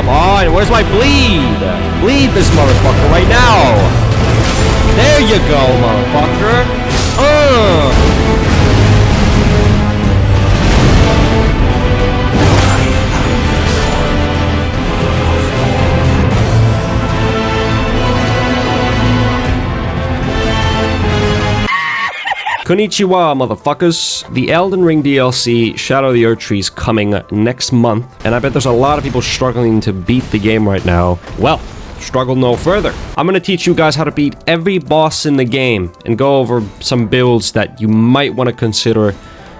Come on, where's my bleed? Bleed this motherfucker right now. There you go, motherfucker. Konnichiwa, motherfuckers. The Elden Ring DLC, Shadow of the Erdtree, is coming next month, and I bet there's a lot of people struggling to beat the game right now. Well, struggle no further. I'm gonna teach you guys how to beat every boss in the game and go over some builds that you might want to consider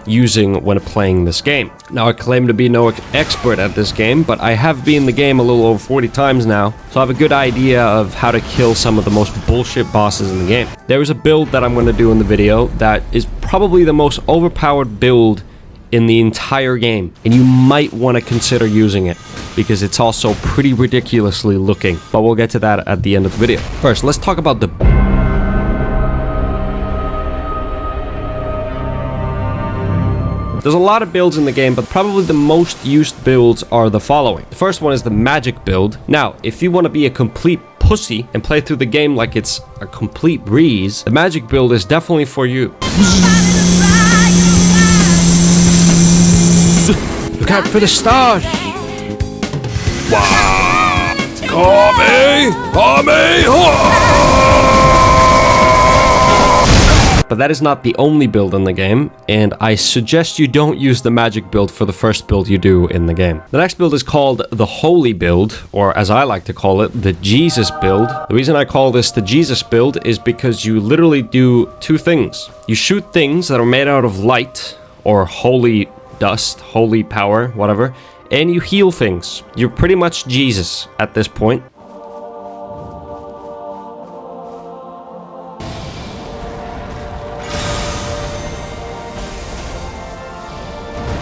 using when playing this game. Now, I claim to be no expert at this game, but I have beaten the game a little over 40 times now, so I have a good idea of how to kill some of the most bullshit bosses in the game. There is a build that I'm going to do in the video that is probably the most overpowered build in the entire game, and you might want to consider using it because it's also pretty ridiculously looking, but we'll get to that at the end of the video. First, let's talk about the There's a lot of builds in the game, but probably the most used builds are the following. The first one is the magic build. Now, if you want to be a complete pussy and play through the game like it's a complete breeze, the magic build is definitely for you. Look out for the stars! Wow! But that is not the only build in the game, and I suggest you don't use the magic build for the first build you do in the game. The next build is called the holy build, or as I like to call it, the Jesus build. The reason I call this the Jesus build is because you literally do two things. You shoot things that are made out of light, or holy dust, holy power, whatever, and you heal things. You're pretty much Jesus at this point.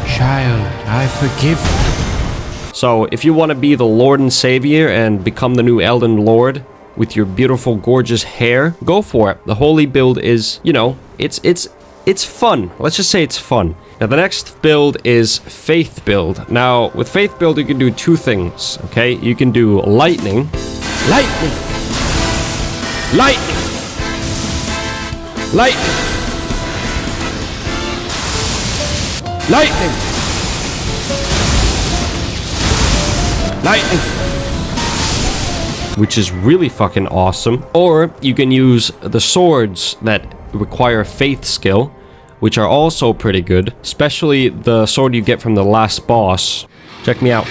Child, I forgive you. So, if you want to be the Lord and Savior and become the new Elden Lord with your beautiful, gorgeous hair, go for it. The holy build is, you know, it's fun. Let's just say it's fun. Now, the next build is Faith build. Now, with Faith build, you can do two things, okay? You can do lightning. Lightning! Lightning! Lightning! Lightning! Lightning! Which is really fucking awesome. Or you can use the swords that require faith skill, which are also pretty good. Especially the sword you get from the last boss. Check me out.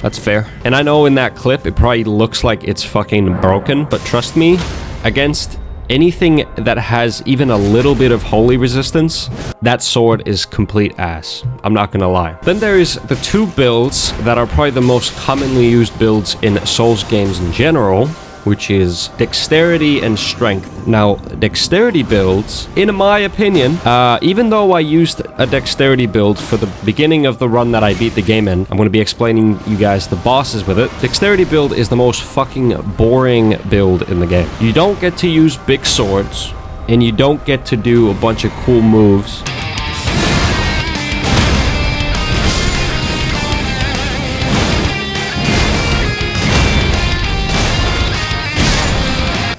That's fair. And I know in that clip, it probably looks like it's fucking broken, but trust me, against anything that has even a little bit of holy resistance, that sword is complete ass. I'm not gonna lie. Then there is the two builds that are probably the most commonly used builds in Souls games in general, which is dexterity and strength. Now, dexterity builds, in my opinion, even though I used a dexterity build for the beginning of the run that I beat the game in, I'm going to be explaining you guys the bosses with it. Dexterity build is the most fucking boring build in the game. You don't get to use big swords, and you don't get to do a bunch of cool moves.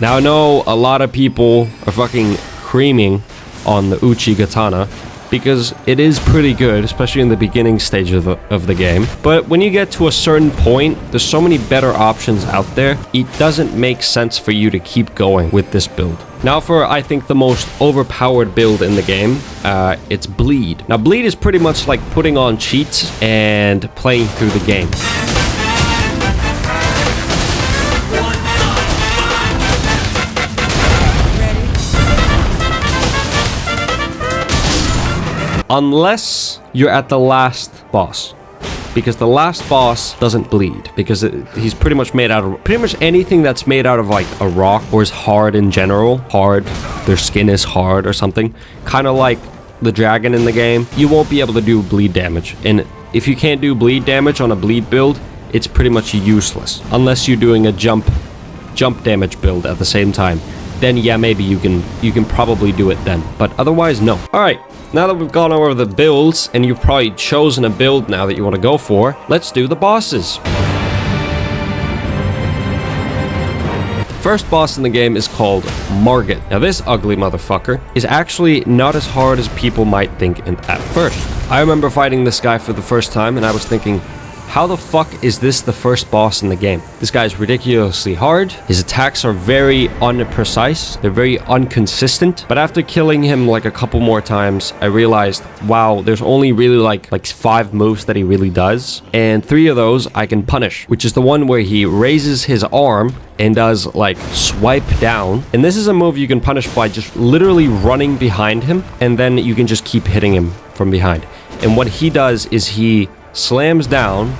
Now, I know a lot of people are fucking creaming on the Uchi Katana because it is pretty good, especially in the beginning stage of the game. But when you get to a certain point, there's so many better options out there, it doesn't make sense for you to keep going with this build. Now for, I think, the most overpowered build in the game, it's Bleed. Now, Bleed is pretty much like putting on cheats and playing through the game. Unless you're at the last boss. Because the last boss doesn't bleed. Because he's pretty much made out of... Pretty much anything that's made out of like a rock or is hard in general. Hard. Their skin is hard or something. Kind of like the dragon in the game. You won't be able to do bleed damage. And if you can't do bleed damage on a bleed build, it's pretty much useless. Unless you're doing a jump damage build at the same time. then yeah, maybe you can probably do it then. But otherwise, no. All right. Now that we've gone over the builds, and you've probably chosen a build now that you want to go for, let's do the bosses. The first boss in the game is called Margit. Now this ugly motherfucker is actually not as hard as people might think at first. I remember fighting this guy for the first time, and I was thinking, how the fuck is this the first boss in the game? This guy's ridiculously hard. His attacks are very unprecise. They're very inconsistent. But after killing him like a couple more times, I realized, wow, there's only really like 5 moves that he really does. And 3 of those I can punish, which is the one where he raises his arm and does like swipe down. And this is a move you can punish by just literally running behind him, and then you can just keep hitting him from behind. And what he does is he slams down,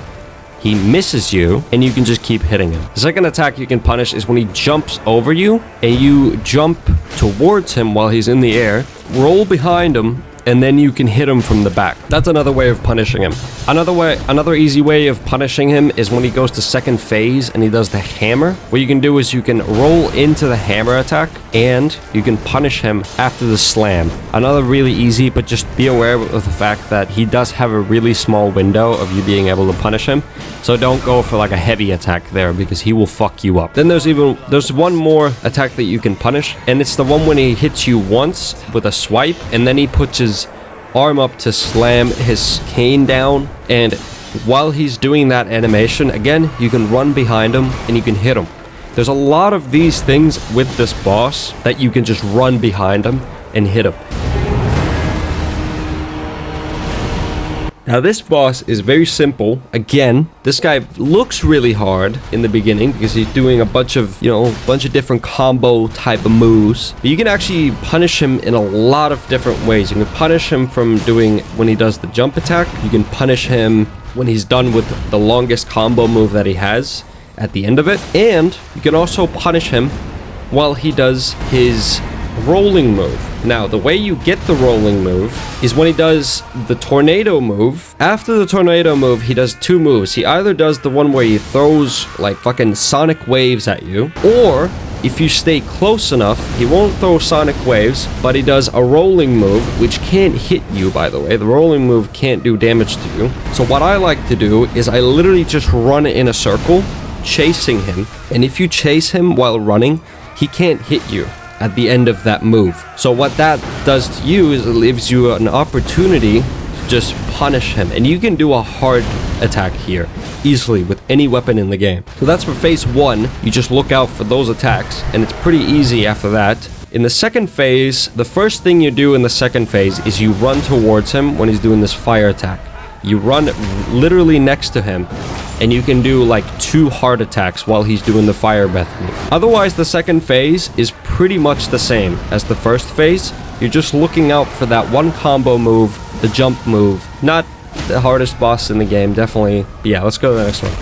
he misses you, and you can just keep hitting him. The second attack you can punish is when he jumps over you, and you jump towards him while he's in the air, roll behind him, and then you can hit him from the back. That's another way of punishing him. Another easy way of punishing him is when he goes to second phase and he does the hammer. What you can do is you can roll into the hammer attack, and you can punish him after the slam. Another really easy, but just be aware of the fact that he does have a really small window of you being able to punish him. So don't go for like a heavy attack there, because he will fuck you up. Then there's one more attack that you can punish, and it's the one when he hits you once with a swipe, and then he puts his arm up to slam his cane down, and while he's doing that animation, again, you can run behind him and you can hit him. There's a lot of these things with this boss that you can just run behind him and hit him. Now this boss is very simple. Again, this guy looks really hard in the beginning because he's doing a bunch of different combo type of moves. But you can actually punish him in a lot of different ways. You can punish him from doing when he does the jump attack. You can punish him when he's done with the longest combo move that he has at the end of it. And you can also punish him while he does his rolling move. Now, the way you get the rolling move is when he does the tornado move. After the tornado move, he does 2 moves. He either does the one where he throws like fucking sonic waves at you, or if you stay close enough, he won't throw sonic waves, but he does a rolling move, which can't hit you, by the way. The rolling move can't do damage to you. So what I like to do is I literally just run in a circle, chasing him. And if you chase him while running, he can't hit you at the end of that move. So what that does to you is it gives you an opportunity to just punish him. And you can do a hard attack here easily with any weapon in the game. So that's for phase 1. You just look out for those attacks, and it's pretty easy after that. In the second phase, the first thing you do in the second phase is you run towards him when he's doing this fire attack. You run literally next to him, and you can do like 2 hard attacks while he's doing the fire breath move. Otherwise, the second phase is pretty much the same as the first phase. You're just looking out for that one combo move, the jump move. Not the hardest boss in the game, definitely. But yeah, let's go to the next one.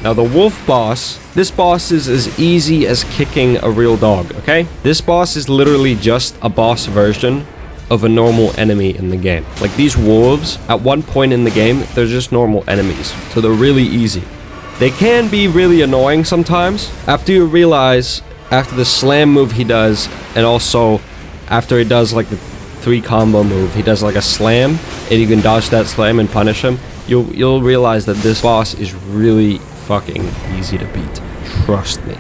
Now the wolf boss, this boss is as easy as kicking a real dog, okay? This boss is literally just a boss version of a normal enemy in the game. Like these wolves, at one point in the game, they're just normal enemies. So they're really easy. They can be really annoying sometimes. After you realize, after the slam move he does, and also after he does like the 3 combo move, he does like a slam, and you can dodge that slam and punish him, you'll realize that this boss is really fucking easy to beat. Trust me.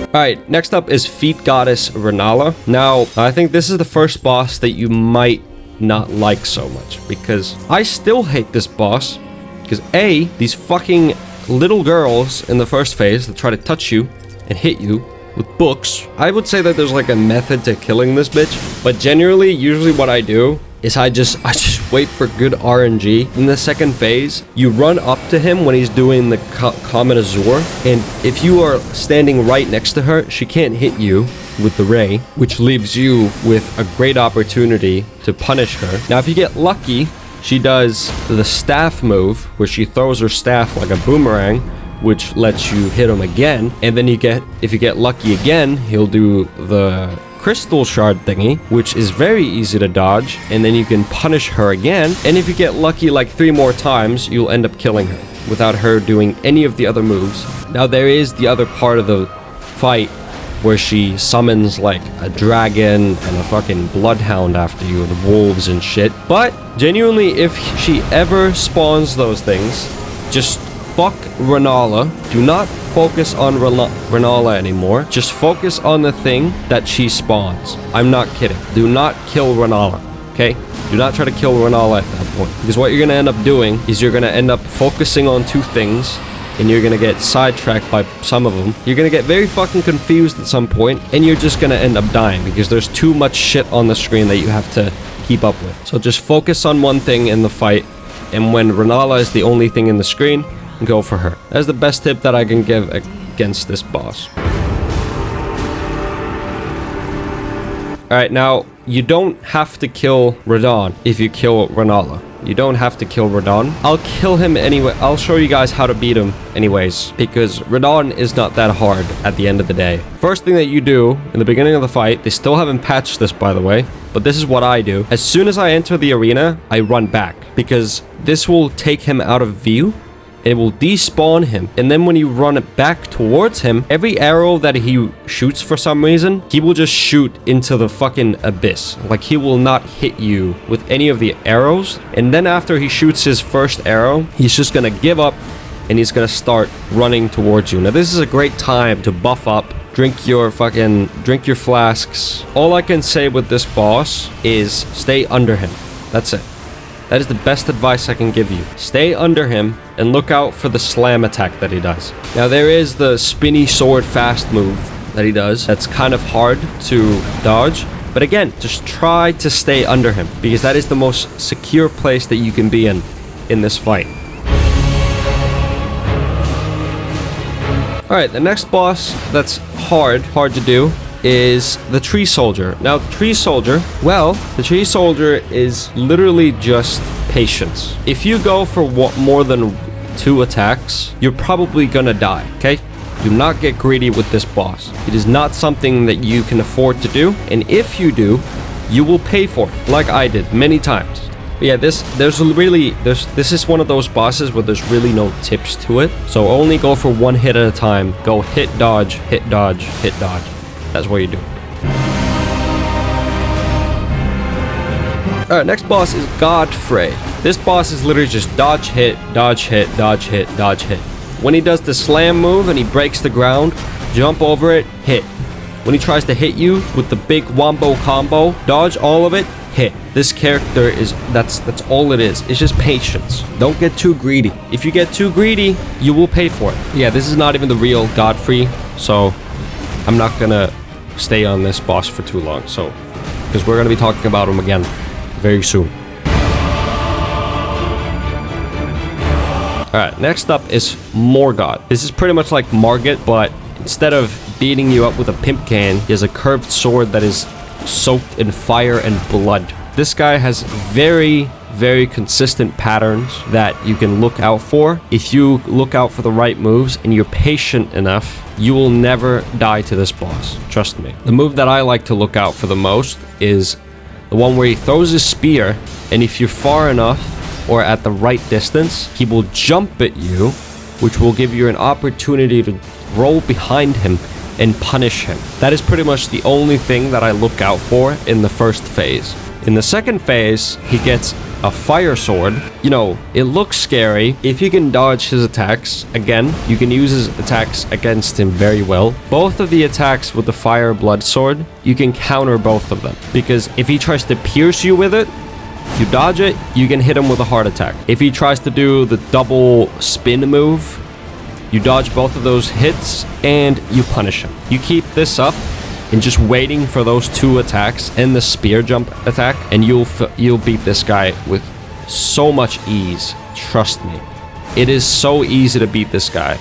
Alright, next up is Feet Goddess Rennala. Now, I think this is the first boss that you might not like so much, because I still hate this boss, because A, these fucking little girls in the first phase that try to touch you and hit you with books. I would say that there's like a method to killing this bitch, but generally, usually what I do is I just wait for good RNG. In the second phase, you run up to him when he's doing the Comet Azure, and if you are standing right next to her, she can't hit you with the ray, which leaves you with a great opportunity to punish her. Now, if you get lucky, she does the staff move, where she throws her staff like a boomerang, which lets you hit him again, and then if you get lucky again, he'll do the crystal shard thingy, which is very easy to dodge, and then you can punish her again, and if you get lucky like 3 more times, you'll end up killing her. without her doing any of the other moves. Now there is the other part of the fight where she summons like a dragon and a fucking bloodhound after you, the wolves and shit. But genuinely, if she ever spawns those things, just fuck Rennala. Do not focus on Rennala anymore. Just focus on the thing that she spawns. I'm not kidding. Do not kill Rennala, okay? Do not try to kill Rennala at that point. Because what you're going to end up doing is you're going to end up focusing on two things, and you're going to get sidetracked by some of them. You're going to get very fucking confused at some point, and you're just going to end up dying because there's too much shit on the screen that you have to keep up with. So just focus on one thing in the fight, and when Rennala is the only thing in the screen, go for her. That's the best tip that I can give against this boss. Alright, now, you don't have to kill Radahn if you kill Rennala. You don't have to kill Radahn. I'll kill him anyway. I'll show you guys how to beat him anyways, because Radahn is not that hard at the end of the day. First thing that you do in the beginning of the fight, they still haven't patched this by the way, but this is what I do. As soon as I enter the arena, I run back, because this will take him out of view. It will despawn him, and then when you run it back towards him, every arrow that he shoots for some reason, he will just shoot into the fucking abyss. Like, he will not hit you with any of the arrows, and then after he shoots his first arrow, he's just gonna give up, and he's gonna start running towards you. Now, this is a great time to buff up, drink your flasks. All I can say with this boss is stay under him. That's it. That is the best advice I can give you. Stay under him and look out for the slam attack that he does. Now there is the spinny sword fast move that he does. That's kind of hard to dodge. But again, just try to stay under him, because that is the most secure place that you can be in this fight. Alright, the next boss that's hard to do is the tree soldier. Now, the tree soldier is literally just patience. If you go for more than 2 attacks, you're probably gonna die, okay? Do not get greedy with this boss. It is not something that you can afford to do, and if you do, you will pay for it, like I did many times. But yeah, this is one of those bosses where there's really no tips to it, so only go for 1 hit at a time. Go hit, dodge, hit, dodge, hit, dodge. That's what you do. Alright, next boss is Godfrey. This boss is literally just dodge, hit, dodge, hit, dodge, hit, dodge, hit. When he does the slam move and he breaks the ground, jump over it, hit. When he tries to hit you with the big wombo combo, dodge all of it, hit. This character is, that's all it is. It's just patience. Don't get too greedy. If you get too greedy, you will pay for it. Yeah, this is not even the real Godfrey, so I'm not gonna stay on this boss for too long, so because we're gonna be talking about him again very soon. Alright, next up is Morgot. This is pretty much like Margit, but instead of beating you up with a pimp can, he has a curved sword that is soaked in fire and blood. This guy has very consistent patterns that you can look out for. If you look out for the right moves and you're patient enough, you will never die to this boss. Trust me. The move that I like to look out for the most is the one where he throws his spear, and if you're far enough or at the right distance, he will jump at you, which will give you an opportunity to roll behind him and punish him. That is pretty much the only thing that I look out for in the first phase. In the second phase, he gets a fire sword. You know, it looks scary. If you can dodge his attacks, again, you can use his attacks against him very well. Both of the attacks with the fire blood sword, you can counter both of them. Because if he tries to pierce you with it, you dodge it, you can hit him with a heart attack. If he tries to do the double spin move, you dodge both of those hits and you punish him. You keep this up and just waiting for those 2 attacks and the spear jump attack, and you'll beat this guy with so much ease. Trust me. It is so easy to beat this guy.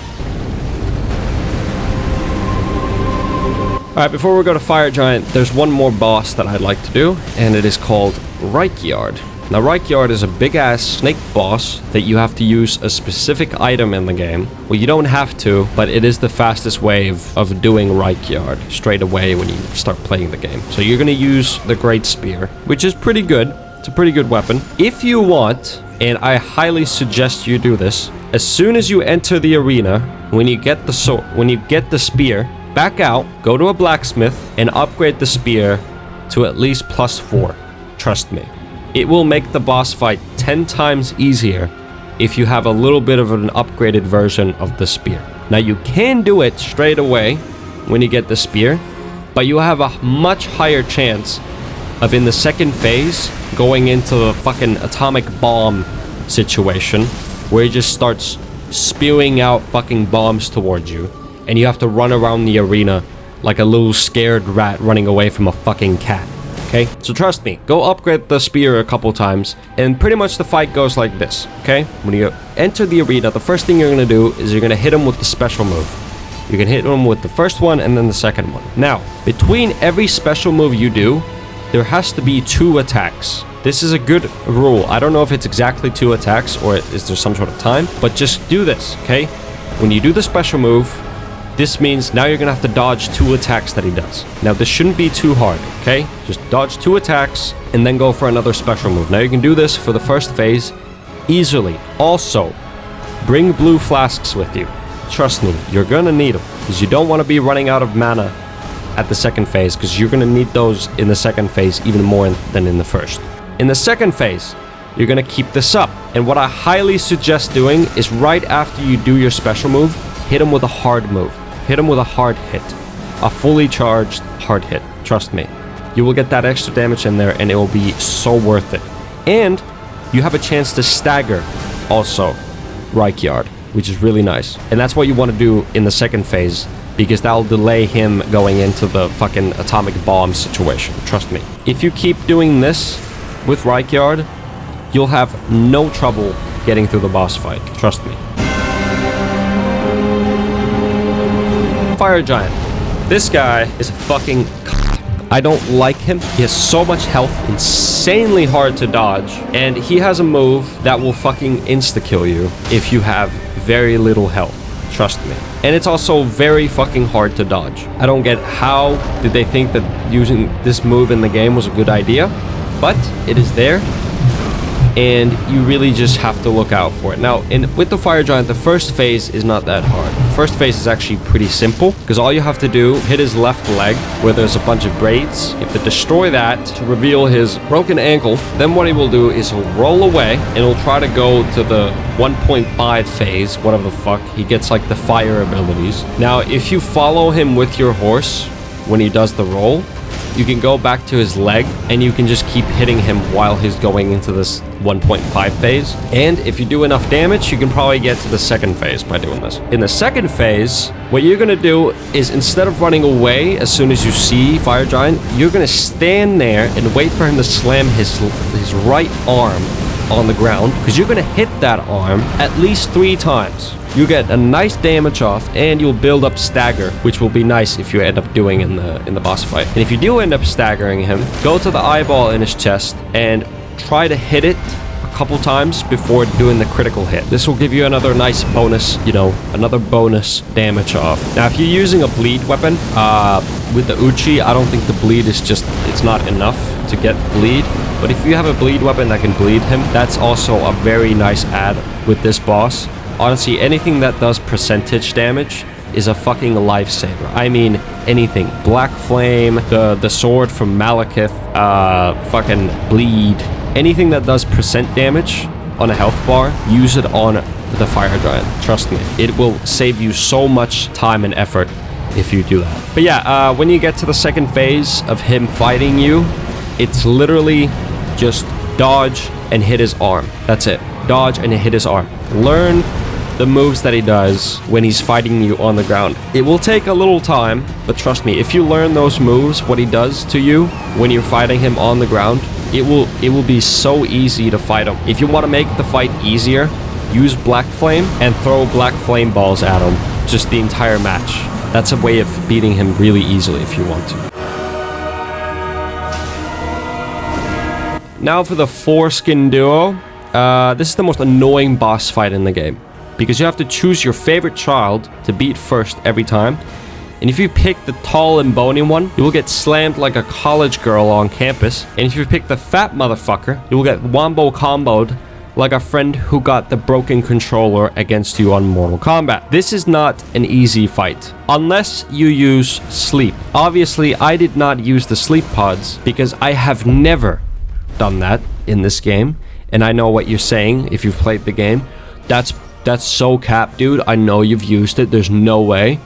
Alright, before we go to Fire Giant, there's one more boss that I'd like to do, and it is called Rykard. Now, Rykard is a big-ass snake boss that you have to use a specific item in the game. Well, you don't have to, but it is the fastest way of doing Rykard straight away when you start playing the game. So you're going to use the Great Spear, which is pretty good. It's a pretty good weapon. If you want, and I highly suggest you do this, As soon as you enter the arena, when you get the sword, when you get the spear, back out, go to a blacksmith, and upgrade the spear to at least +4. Trust me. It will make the boss fight 10 times easier if you have a little bit of an upgraded version of the spear. Now you can do it straight away when you get the spear, but you have a much higher chance of in the second phase going into the fucking atomic bomb situation where he just starts spewing out fucking bombs towards you and you have to run around the arena like a little scared rat running away from a fucking cat. Okay, so trust me, go upgrade the spear a couple times, and pretty much the fight goes like this, okay? When you enter the arena, the first thing you're gonna do is you're gonna hit him with the special move. You can hit him with the first one and then the second one. Now, between every special move you do, there has to be 2 attacks. This is a good rule. I don't know if it's exactly 2 attacks or is there some sort of time, but just do this, okay? When you do the special move, this means now you're gonna have to dodge 2 attacks that he does. Now this shouldn't be too hard, okay? Just dodge 2 attacks and then go for another special move. Now you can do this for the first phase easily. Also, bring blue flasks with you. Trust me, you're gonna need them because you don't want to be running out of mana at the second phase because you're gonna need those in the second phase even more than in the first. In the second phase, you're gonna keep this up. And what I highly suggest doing is right after you do your special move, hit him with a hard move. Hit him with a hard hit. A fully charged hard hit. Trust me. You will get that extra damage in there and it will be so worth it. And you have a chance to stagger also Rykard, which is really nice. And that's what you want to do in the second phase because that'll delay him going into the fucking atomic bomb situation. Trust me. If you keep doing this with Rykard, you'll have no trouble getting through the boss fight. Trust me. Fire Giant. This guy is a fucking... I don't like him. He has so much health, insanely hard to dodge, and he has a move that will fucking insta-kill you if you have very little health. Trust me. And it's also very fucking hard to dodge. I don't get how did they think that using this move in the game was a good idea, but it is there. And you really just have to look out for it. Now, with the Fire Giant, the first phase is not that hard. The first phase is actually pretty simple, because all you have to do, hit his left leg, where there's a bunch of braids. You have to destroy that to reveal his broken ankle. Then what he will do is he'll roll away, and he'll try to go to the 1.5 phase, whatever the fuck. He gets, like, the fire abilities. Now, if you follow him with your horse, when he does the roll, you can go back to his leg and you can just keep hitting him while he's going into this 1.5 phase. And if you do enough damage, you can probably get to the second phase by doing this. In the second phase, what you're gonna do is instead of running away as soon as you see Fire Giant, you're gonna stand there and wait for him to slam his right arm on the ground, because you're gonna hit that arm at least 3 times. You get a nice damage off, and you'll build up stagger, which will be nice if you end up doing in the boss fight. And if you do end up staggering him, go to the eyeball in his chest and try to hit it a couple times before doing the critical hit. This will give you another nice bonus, another bonus damage off. Now, if you're using a bleed weapon, with the Uchi, I don't think the bleed is it's not enough to get bleed. But if you have a bleed weapon that can bleed him, that's also a very nice add with this boss. Honestly, anything that does percentage damage is a fucking lifesaver. I mean, anything. Black Flame, the sword from Maliketh, fucking bleed. Anything that does percent damage on a health bar, use it on the Fire Giant. Trust me. It will save you so much time and effort if you do that. But yeah, when you get to the second phase of him fighting you, it's literally just dodge and hit his arm. That's it. Dodge and hit his arm. Learn the moves that he does when he's fighting you on the ground. It will take a little time, but trust me, if you learn those moves, what he does to you when you're fighting him on the ground, it will be so easy to fight him. If you want to make the fight easier, use Black Flame and throw Black Flame balls at him just the entire match. That's a way of beating him really easily if you want to. Now for the Foreskin Duo. This is the most annoying boss fight in the game, because you have to choose your favorite child to beat first every time. And if you pick the tall and bony one, you will get slammed like a college girl on campus. And if you pick the fat motherfucker, you will get wombo comboed like a friend who got the broken controller against you on Mortal Kombat. This is not an easy fight, unless you use sleep. Obviously, I did not use the sleep pods because I have never done that in this game. And I know what you're saying if you've played the game. That's so cap, dude. I know you've used it. There's no way.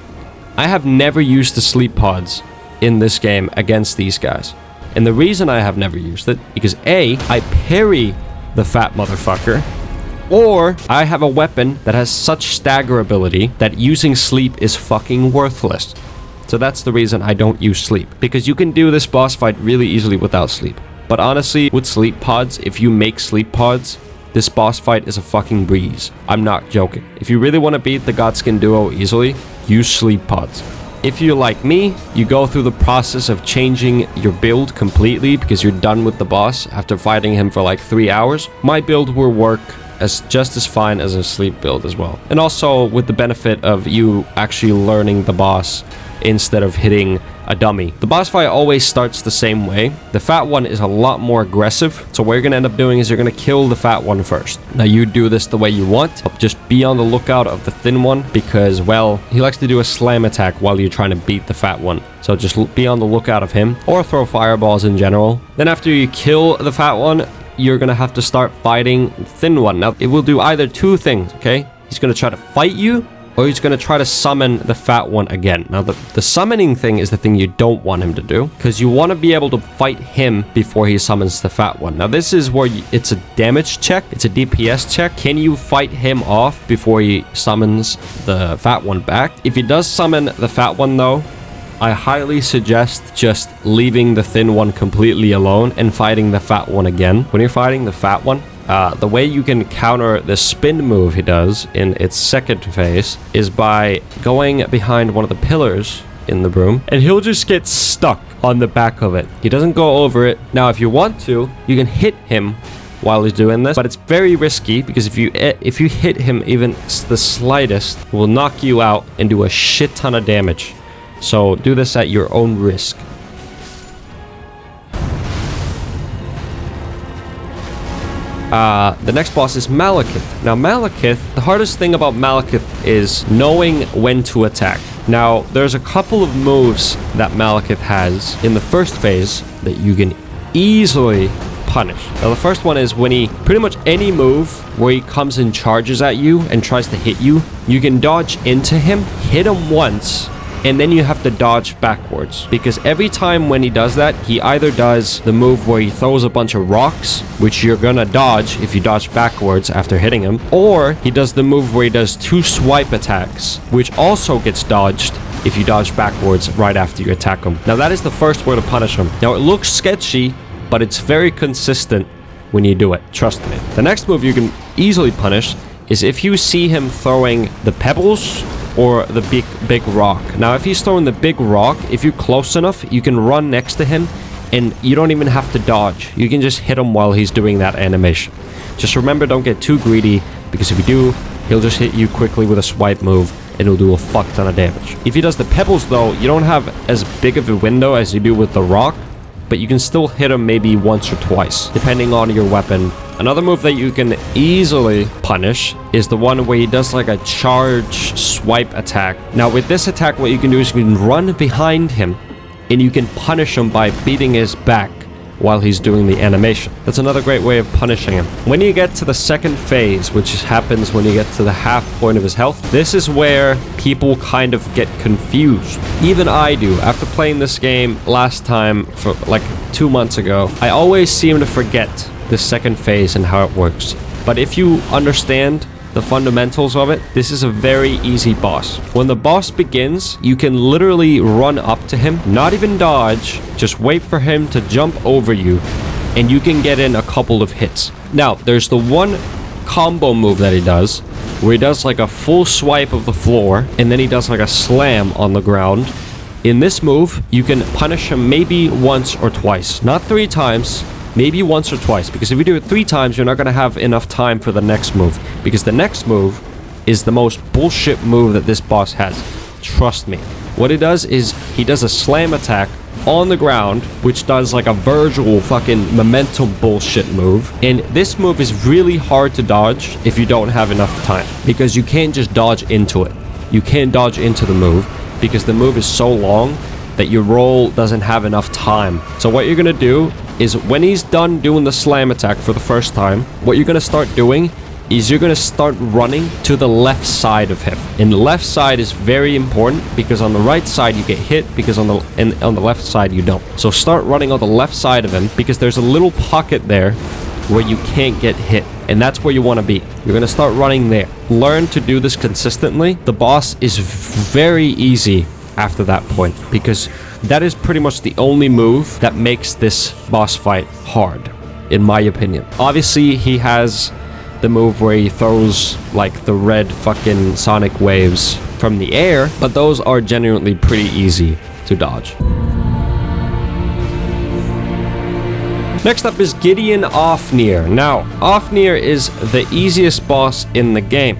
I have never used the sleep pods in this game against these guys. And the reason I have never used it, because A, I parry the fat motherfucker, or I have a weapon that has such stagger ability that using sleep is fucking worthless. So that's the reason I don't use sleep, because you can do this boss fight really easily without sleep. But honestly, with sleep pods, if you make sleep pods, this boss fight is a fucking breeze. I'm not joking. If you really want to beat the GodSkin Duo easily, use sleep pods. If you're like me, you go through the process of changing your build completely because you're done with the boss after fighting him for like 3 hours. My build will work as just as fine as a sleep build as well. And also with the benefit of you actually learning the boss instead of hitting a dummy. The boss fight always starts the same way. The fat one is a lot more aggressive. So what you're going to end up doing is you're going to kill the fat one first. Now you do this the way you want. Just be on the lookout of the thin one because, well, he likes to do a slam attack while you're trying to beat the fat one. So just be on the lookout of him or throw fireballs in general. Then after you kill the fat one, you're going to have to start fighting the thin one. Now it will do either two things, okay? He's going to try to fight you, or he's going to try to summon the fat one again. Now, the summoning thing is the thing you don't want him to do, because you want to be able to fight him before he summons the fat one. Now, this is where it's a damage check. It's a DPS check. Can you fight him off before he summons the fat one back? If he does summon the fat one, though, I highly suggest just leaving the thin one completely alone and fighting the fat one again. When you're fighting the fat one, the way you can counter the spin move he does in its second phase is by going behind one of the pillars in the room, and he'll just get stuck on the back of it. He doesn't go over it. Now, if you want to, you can hit him while he's doing this, but it's very risky because if you hit him even the slightest, it will knock you out and do a shit ton of damage. So do this at your own risk. The next boss is Maliketh. Now, Maliketh, the hardest thing about Maliketh is knowing when to attack. Now, there's a couple of moves that Maliketh has in the first phase that you can easily punish. Now, the first one is when he, pretty much any move where he comes and charges at you and tries to hit you, you can dodge into him, hit him once, and then you have to dodge backwards. Because every time when he does that, he either does the move where he throws a bunch of rocks, which you're gonna dodge if you dodge backwards after hitting him, or he does the move where he does 2 swipe attacks, which also gets dodged if you dodge backwards right after you attack him. Now that is the first way to punish him. Now it looks sketchy, but it's very consistent when you do it. Trust me. The next move you can easily punish is if you see him throwing the pebbles or the big rock. Now, if he's throwing the big rock, if you're close enough, you can run next to him and you don't even have to dodge. You can just hit him while he's doing that animation. Just remember, don't get too greedy, because if you do, he'll just hit you quickly with a swipe move and it'll do a fuck ton of damage. If he does the pebbles, though, you don't have as big of a window as you do with the rock, but you can still hit him maybe once or twice, depending on your weapon. Another move that you can easily punish is the one where he does like a charge swipe attack. Now with this attack, what you can do is you can run behind him and you can punish him by beating his back while he's doing the animation. That's another great way of punishing him. When you get to the second phase, which happens when you get to the half point of his health, this is where people kind of get confused. Even I do. After playing this game last time for like 2 months ago, I always seem to forget the second phase and how it works. But if you understand the fundamentals of it, this is a very easy boss. When the boss begins, you can literally run up to him, not even dodge, just wait for him to jump over you, and you can get in a couple of hits. Now, there's the one combo move that he does, where he does like a full swipe of the floor, and then he does like a slam on the ground. In this move, you can punish him maybe once or twice, not 3 times, maybe once or twice, because if you do it 3 times, you're not going to have enough time for the next move, because the next move is the most bullshit move that this boss has. Trust me. What he does is he does a slam attack on the ground, which does like a Virgil fucking momentum bullshit move. And this move is really hard to dodge if you don't have enough time, because you can't just dodge into it. You can't dodge into the move because the move is so long that your roll doesn't have enough time. So what you're gonna do is when he's done doing the slam attack for the first time, what you're gonna start doing is you're gonna start running to the left side of him. And the left side is very important because on the right side you get hit, because on the left side you don't. So start running on the left side of him because there's a little pocket there where you can't get hit. And that's where you want to be. You're going to start running there. Learn to do this consistently. The boss is very easy after that point, because that is pretty much the only move that makes this boss fight hard, in my opinion. Obviously, he has the move where he throws like the red fucking sonic waves from the air, but those are genuinely pretty easy to dodge. Next up is Gideon Ofnir. Now, Ofnir is the easiest boss in the game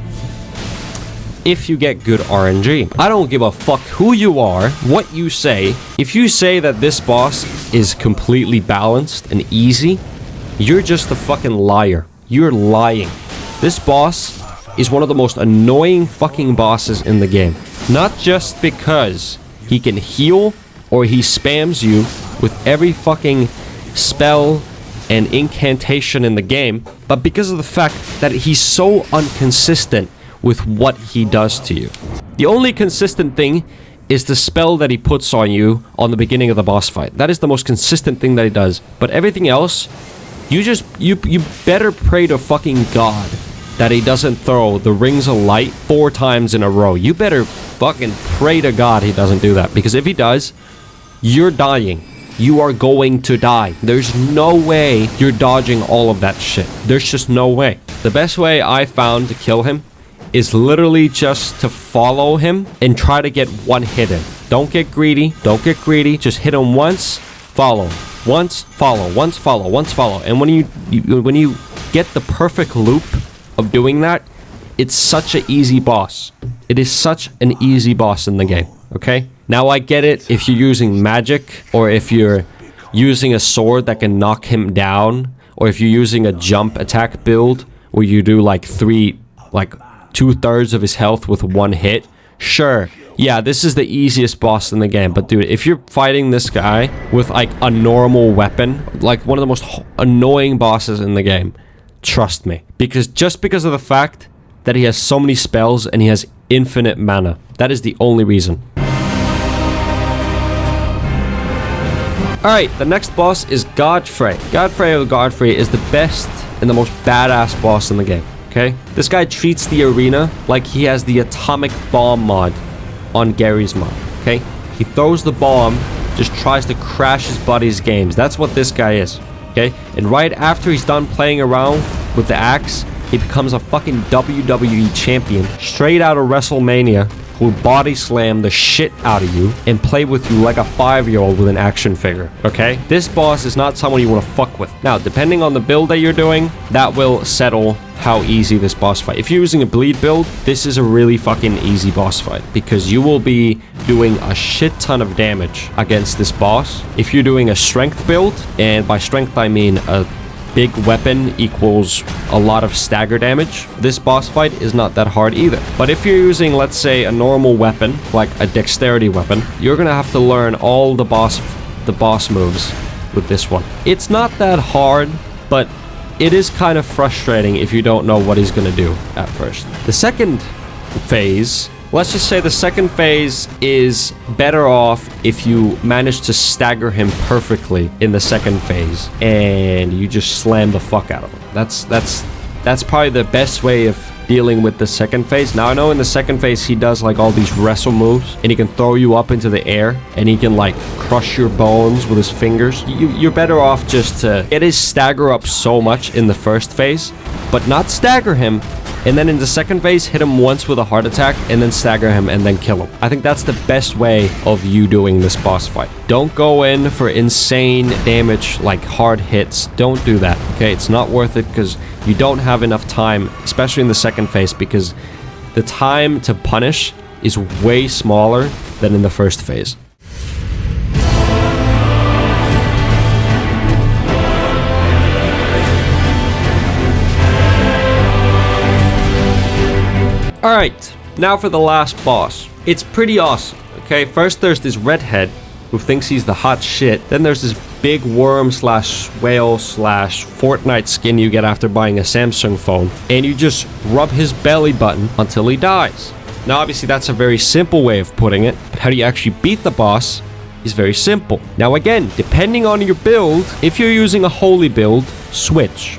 if you get good RNG. I don't give a fuck who you are, what you say. If you say that this boss is completely balanced and easy, you're just a fucking liar. You're lying. This boss is one of the most annoying fucking bosses in the game. Not just because he can heal or he spams you with every fucking spell and incantation in the game, but because of the fact that he's so inconsistent with what he does to you. The only consistent thing is the spell that he puts on you on the beginning of the boss fight. That is the most consistent thing that he does. But everything else, you better pray to fucking God that he doesn't throw the rings of light 4 times in a row. You better fucking pray to God he doesn't do that, because if he does, you're dying. You are going to die. There's no way you're dodging all of that shit. There's just no way. The best way I found to kill him is literally just to follow him and try to get one hit in. Don't get greedy. Don't get greedy. Just hit him once, follow. Once, follow. Once, follow. Once, follow. And when you get the perfect loop of doing that, it's such an easy boss. It is such an easy boss in the game, okay? Now I get it if you're using magic, or if you're using a sword that can knock him down, or if you're using a jump attack build where you do like 2/3 of his health with one hit. Sure, yeah, this is the easiest boss in the game, but dude, if you're fighting this guy with like a normal weapon, like one of the most annoying bosses in the game, trust me, because of the fact that he has so many spells and he has infinite mana. That is the only reason. Alright, the next boss is Godfrey. Godfrey is the best and the most badass boss in the game, okay? This guy treats the arena like he has the atomic bomb mod on Gary's mod, okay? He throws the bomb, just tries to crash his buddy's games. That's what this guy is, okay? And right after he's done playing around with the axe, he becomes a fucking WWE champion straight out of WrestleMania, who body slam the shit out of you and play with you like a 5-year-old with an action figure, okay? This boss is not someone you want to fuck with. Now, depending on the build that you're doing, that will settle how easy this boss fight. If you're using a bleed build, this is a really fucking easy boss fight, because you will be doing a shit ton of damage against this boss. If you're doing a strength build, and by strength I mean a big weapon equals a lot of stagger damage, this boss fight is not that hard either. But if you're using, let's say, a normal weapon, like a dexterity weapon, you're gonna have to learn all the boss moves with this one. It's not that hard, but it is kind of frustrating if you don't know what he's gonna do at first. The second phase, let's just say the second phase is better off if you manage to stagger him perfectly in the second phase and you just slam the fuck out of him. That's probably the best way of dealing with the second phase. Now I know in the second phase he does like all these wrestle moves, and he can throw you up into the air, and he can like crush your bones with his fingers. You're better off just to get his stagger up so much in the first phase, but not stagger him, and then in the second phase hit him once with a heart attack and then stagger him and then kill him. I think that's the best way of you doing this boss fight. Don't go in for insane damage like hard hits. Don't do that, okay? It's not worth it, because you don't have enough time, especially in the second phase, because the time to punish is way smaller than in the first phase. Alright, now for the last boss. It's pretty awesome, okay? First there's this redhead who thinks he's the hot shit. Then there's this big worm slash whale slash Fortnite skin you get after buying a Samsung phone. And you just rub his belly button until he dies. Now obviously that's a very simple way of putting it, but how do you actually beat the boss is very simple. Now again, depending on your build, if you're using a holy build, switch.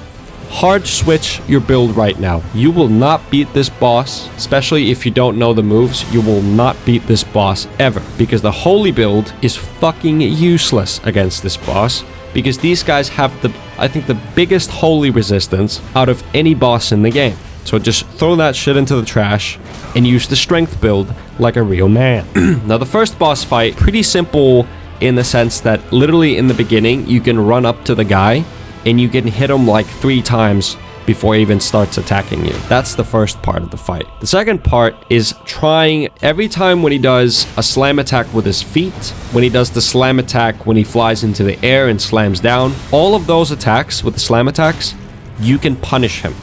Hard switch your build right now. You will not beat this boss, especially if you don't know the moves. You will not beat this boss ever, because the holy build is fucking useless against this boss, because these guys have I think the biggest holy resistance out of any boss in the game. So just throw that shit into the trash and use the strength build like a real man. Now the first boss fight, pretty simple in the sense that literally in the beginning, you can run up to the guy and you can hit him like 3 times before he even starts attacking you. That's the first part of the fight. The second part is trying every time when he does a slam attack with his feet, when he does the slam attack when he flies into the air and slams down, all of those attacks with the slam attacks, you can punish him.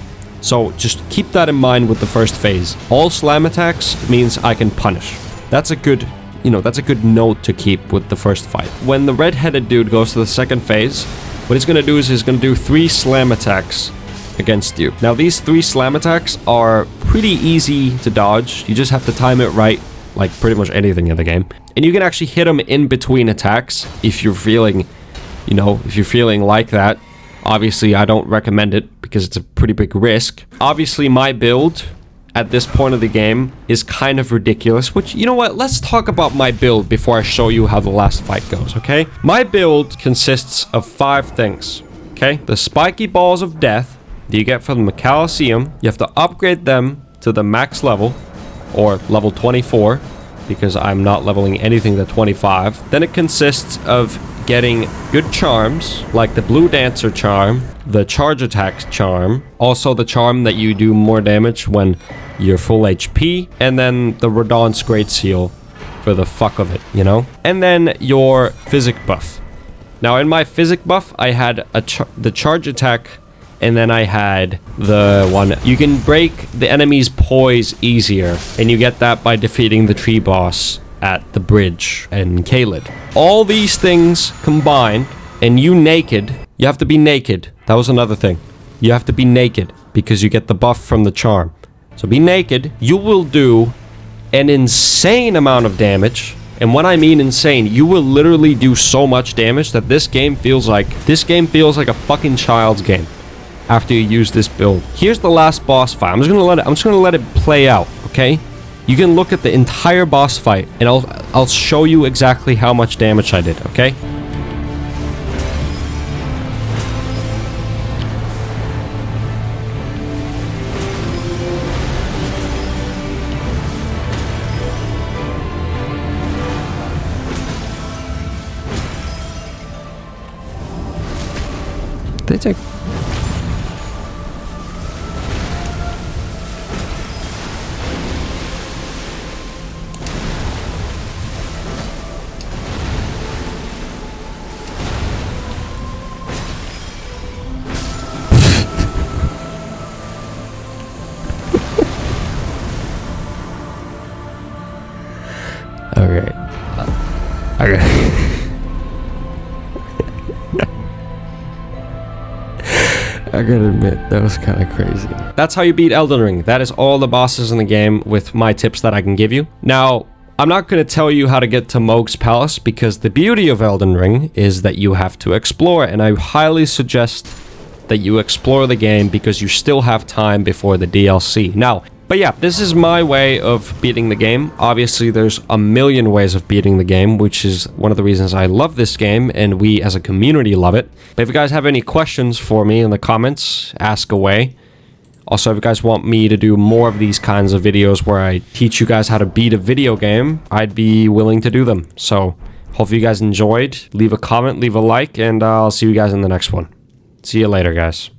So just keep that in mind with the first phase. All slam attacks means I can punish. That's a good, that's a good note to keep with the first fight. When the red-headed dude goes to the second phase, what he's going to do is he's going to do 3 slam attacks against you. Now these 3 slam attacks are pretty easy to dodge. You just have to time it right, like pretty much anything in the game. And you can actually hit him in between attacks if you're feeling, if you're feeling like that. Obviously, I don't recommend it because it's a pretty big risk. Obviously, my build at this point of the game is kind of ridiculous, which, you know what? Let's talk about my build before I show you how the last fight goes, okay? My build consists of 5 things, okay? The spiky balls of death that you get from the Coliseum. You have to upgrade them to the max level, or level 24, because I'm not leveling anything to 25. Then it consists of getting good charms, like the Blue Dancer charm, the Charge Attack charm, also the charm that you do more damage when you're full HP, and then the Radahn's Great Seal for the fuck of it, And then your Physic buff. Now in my Physic buff, I had the Charge Attack, and then I had the one, you can break the enemy's poise easier, and you get that by defeating the tree boss at the bridge in Caelid. All these things combined, and you have to be naked. That was another thing. You have to be naked because you get the buff from the charm. So be naked. You will do an insane amount of damage. And when I mean insane, you will literally do so much damage that this game feels like a fucking child's game after you use this build. Here's the last boss fight. I'm just gonna let it play out, okay? You can look at the entire boss fight, and I'll show you exactly how much damage I did, okay? They take... Okay. I gotta admit, that was kind of crazy. That's how you beat Elden Ring. That is all the bosses in the game with my tips that I can give you. Now, I'm not going to tell you how to get to Mohg's Palace because the beauty of Elden Ring is that you have to explore, and I highly suggest that you explore the game because you still have time before the DLC. Now, but yeah, this is my way of beating the game. Obviously, there's a million ways of beating the game, which is one of the reasons I love this game, and we as a community love it. But if you guys have any questions for me in the comments, ask away. Also, if you guys want me to do more of these kinds of videos where I teach you guys how to beat a video game, I'd be willing to do them. So, hopefully you guys enjoyed. Leave a comment, leave a like, and I'll see you guys in the next one. See you later, guys.